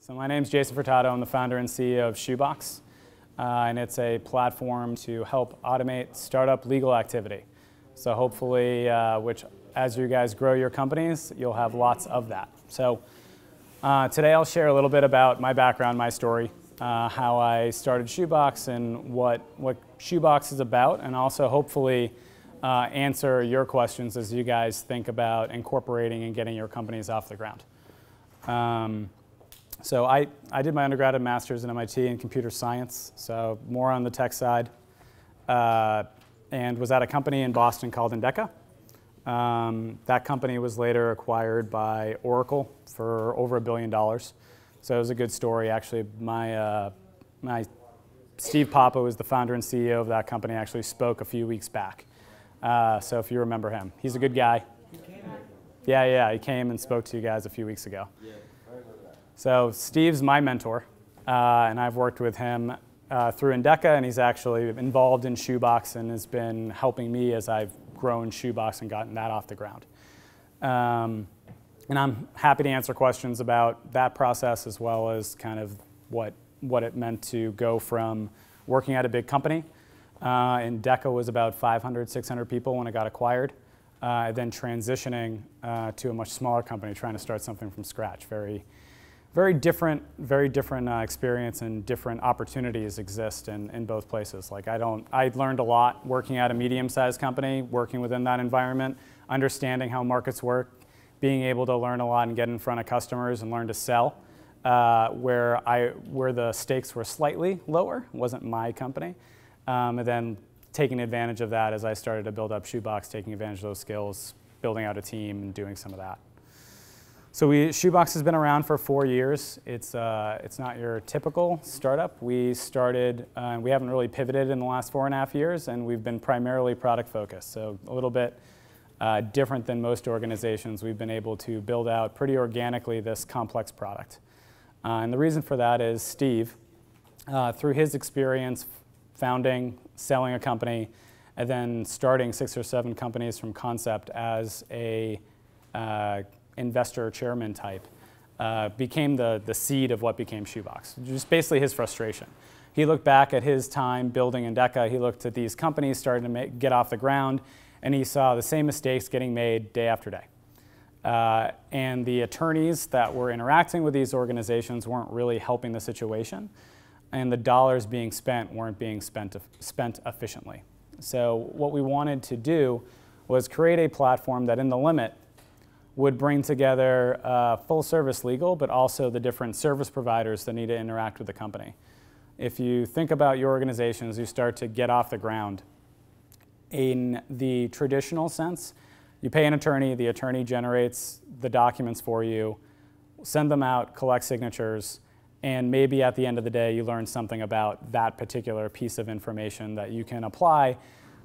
So my name's Jason Furtado. I'm the founder and CEO of Shoobox, and it's a platform to help automate startup legal activity. So hopefully, as you guys grow your companies, you'll have lots of that. So today I'll share a little bit about my background, my story, how I started Shoobox and what Shoobx is about, and also hopefully answer your questions as you guys think about incorporating and getting your companies off the ground. So I did my undergrad and master's in MIT in computer science, so more on the tech side, and was at a company in Boston called Endeca. That company was later acquired by Oracle for over $1 billion. So it was a good story. Actually, my Steve Papa was the founder and CEO of that company, actually spoke a few weeks back. So if you remember him, he's a good guy. He came here. Yeah, he came and spoke to you guys a few weeks ago. Yeah, I remember that. So Steve's my mentor, and I've worked with him through Endeca, and he's actually involved in Shoobx and has been helping me as I've grown Shoobx and gotten that off the ground. And I'm happy to answer questions about that process as well as kind of what it meant to go from working at a big company. Endeca was about 500, 600 people when it got acquired, then transitioning to a much smaller company, trying to start something from scratch. Very different experience, and different opportunities exist in both places. Like I learned a lot working at a medium-sized company, working within that environment, understanding how markets work, being able to learn a lot and get in front of customers and learn to sell, where the stakes were slightly lower. It wasn't my company. And then taking advantage of that as I started to build up Shoobx, taking advantage of those skills, building out a team and doing some of that. So Shoobx has been around for 4 years. It's not your typical startup. We started, we haven't really pivoted in the last 4.5 years, and we've been primarily product focused. So a little bit different than most organizations. We've been able to build out pretty organically this complex product. And the reason for that is Steve, through his experience founding, selling a company, and then starting 6 or 7 companies from concept as a investor chairman type, became the seed of what became Shoobx. Just basically his frustration. He looked back at his time building Endeca, he looked at these companies starting to get off the ground, and he saw the same mistakes getting made day after day. And the attorneys that were interacting with these organizations weren't really helping the situation, and the dollars being spent weren't being spent efficiently. So what we wanted to do was create a platform that in the limit would bring together full service legal, but also the different service providers that need to interact with the company. If you think about your organization as you start to get off the ground, in the traditional sense, you pay an attorney, the attorney generates the documents for you, send them out, collect signatures, and maybe at the end of the day you learn something about that particular piece of information that you can apply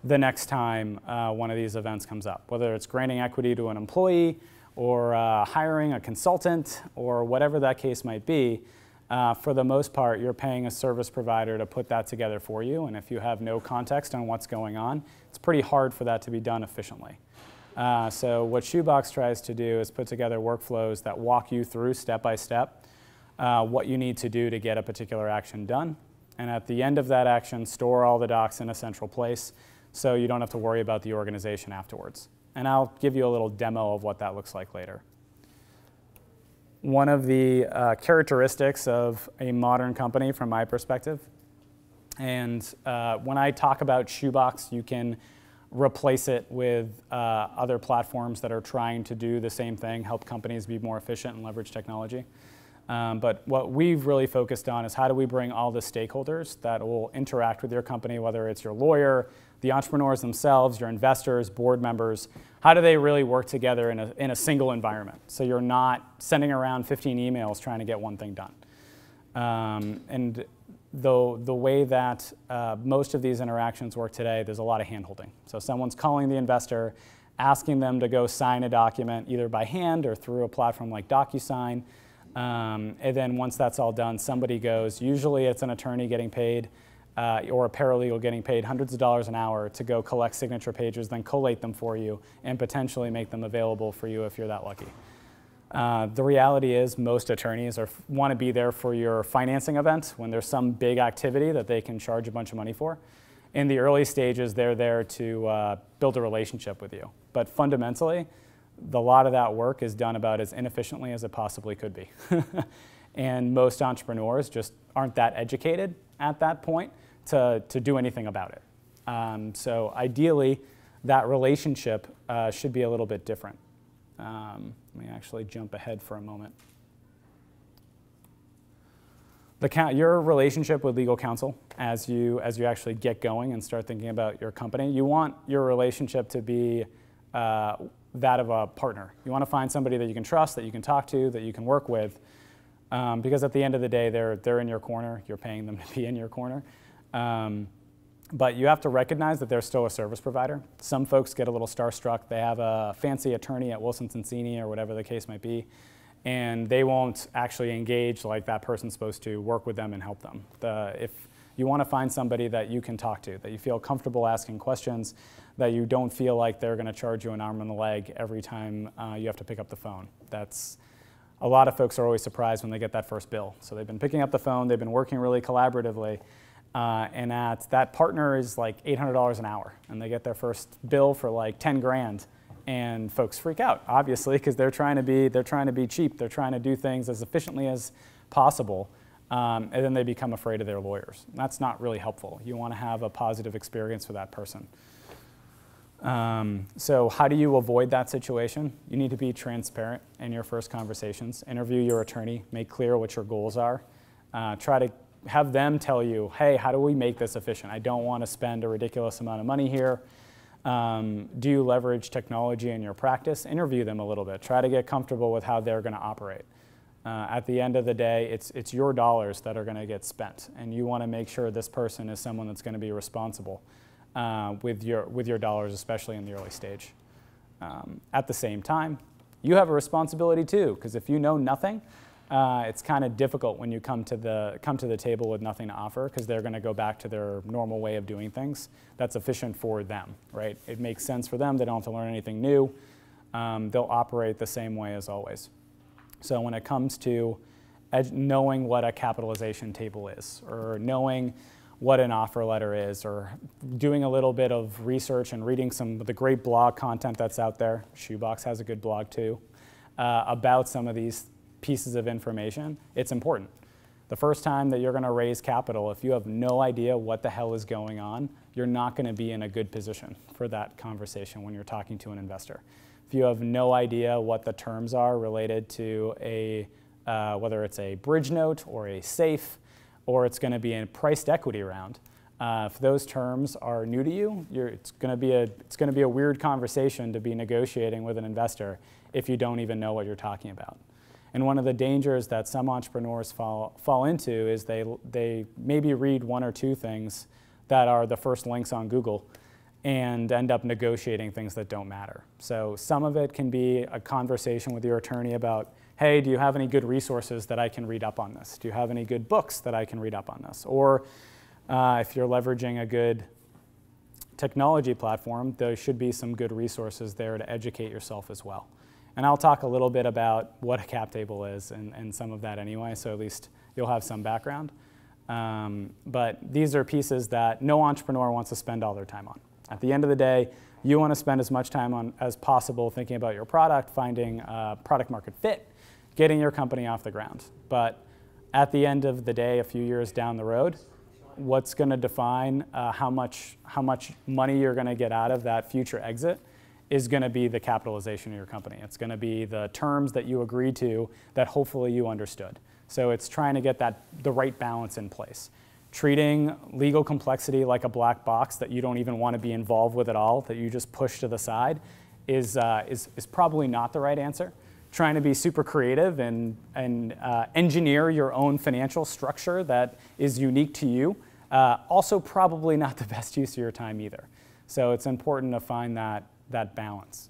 the next time one of these events comes up, whether it's granting equity to an employee or hiring a consultant or whatever that case might be. For the most part, you're paying a service provider to put that together for you, and if you have no context on what's going on, it's pretty hard for that to be done efficiently. So what Shoobx tries to do is put together workflows that walk you through step by step what you need to do to get a particular action done, and at the end of that action, store all the docs in a central place so you don't have to worry about the organization afterwards. And I'll give you a little demo of what that looks like later. One of the characteristics of a modern company from my perspective, and when I talk about Shoobx, you can replace it with other platforms that are trying to do the same thing, help companies be more efficient and leverage technology. But what we've really focused on is how do we bring all the stakeholders that will interact with your company, whether it's your lawyer, the entrepreneurs themselves, your investors, board members, how do they really work together in a single environment? So you're not sending around 15 emails trying to get one thing done. And the way that most of these interactions work today, there's a lot of hand-holding. So someone's calling the investor, asking them to go sign a document either by hand or through a platform like DocuSign. And then once that's all done, somebody goes, usually it's an attorney getting paid or a paralegal getting paid hundreds of dollars an hour to go collect signature pages, then collate them for you, and potentially make them available for you if you're that lucky. The reality is most attorneys want to be there for your financing event when there's some big activity that they can charge a bunch of money for. In the early stages, they're there to build a relationship with you. But fundamentally, a lot of that work is done about as inefficiently as it possibly could be. And most entrepreneurs just aren't that educated at that point to do anything about it. So ideally, that relationship should be a little bit different. Let me actually jump ahead for a moment. Your relationship with legal counsel as you actually get going and start thinking about your company, you want your relationship to be that of a partner. You want to find somebody that you can trust, that you can talk to, that you can work with, because at the end of the day, they're in your corner. You're paying them to be in your corner. But you have to recognize that they're still a service provider. Some folks get a little starstruck. They have a fancy attorney at Wilson Sonsini or whatever the case might be, and they won't actually engage like that person's supposed to, work with them and help them. If you want to find somebody that you can talk to, that you feel comfortable asking questions, that you don't feel like they're going to charge you an arm and a leg every time you have to pick up the phone. A lot of folks are always surprised when they get that first bill. So they've been picking up the phone, they've been working really collaboratively, and that partner is like $800 an hour, and they get their first bill for like 10 grand, and folks freak out, obviously, because they're trying to be cheap, they're trying to do things as efficiently as possible, and then they become afraid of their lawyers. That's not really helpful. You want to have a positive experience for that person. So how do you avoid that situation? You need to be transparent in your first conversations. Interview your attorney, make clear what your goals are. Try to have them tell you, hey, how do we make this efficient? I don't want to spend a ridiculous amount of money here. Do you leverage technology in your practice? Interview them a little bit. Try to get comfortable with how they're going to operate. At the end of the day, it's your dollars that are going to get spent, and you want to make sure this person is someone that's going to be responsible with your dollars, especially in the early stage. At the same time, you have a responsibility too, because if you know nothing, it's kind of difficult when you come to the table with nothing to offer, because they're going to go back to their normal way of doing things that's efficient for them, right? It makes sense for them. They don't have to learn anything new. They'll operate the same way as always. So when it comes to knowing what a capitalization table is, or knowing what an offer letter is, or doing a little bit of research and reading some of the great blog content that's out there, Shoobox has a good blog too, about some of these pieces of information, it's important. The first time that you're going to raise capital, if you have no idea what the hell is going on, you're not going to be in a good position for that conversation when you're talking to an investor. If you have no idea what the terms are related to whether it's a bridge note or a safe, or it's going to be a priced equity round, if those terms are new to you, it's going to be a weird conversation to be negotiating with an investor if you don't even know what you're talking about. And one of the dangers that some entrepreneurs fall into is they maybe read one or two things that are the first links on Google and end up negotiating things that don't matter. So some of it can be a conversation with your attorney about, hey, do you have any good resources that I can read up on this? Do you have any good books that I can read up on this? Or if you're leveraging a good technology platform, there should be some good resources there to educate yourself as well. And I'll talk a little bit about what a cap table is and some of that anyway, so at least you'll have some background. But these are pieces that no entrepreneur wants to spend all their time on. At the end of the day, you want to spend as much time on as possible thinking about your product, finding product market fit, getting your company off the ground. But at the end of the day, a few years down the road, what's going to define how much money you're going to get out of that future exit is going to be the capitalization of your company. It's going to be the terms that you agreed to that hopefully you understood. So it's trying to get the right balance in place. Treating legal complexity like a black box that you don't even want to be involved with at all, that you just push to the side, is probably not the right answer. Trying to be super creative and engineer your own financial structure that is unique to you, also probably not the best use of your time either. So it's important to find that balance.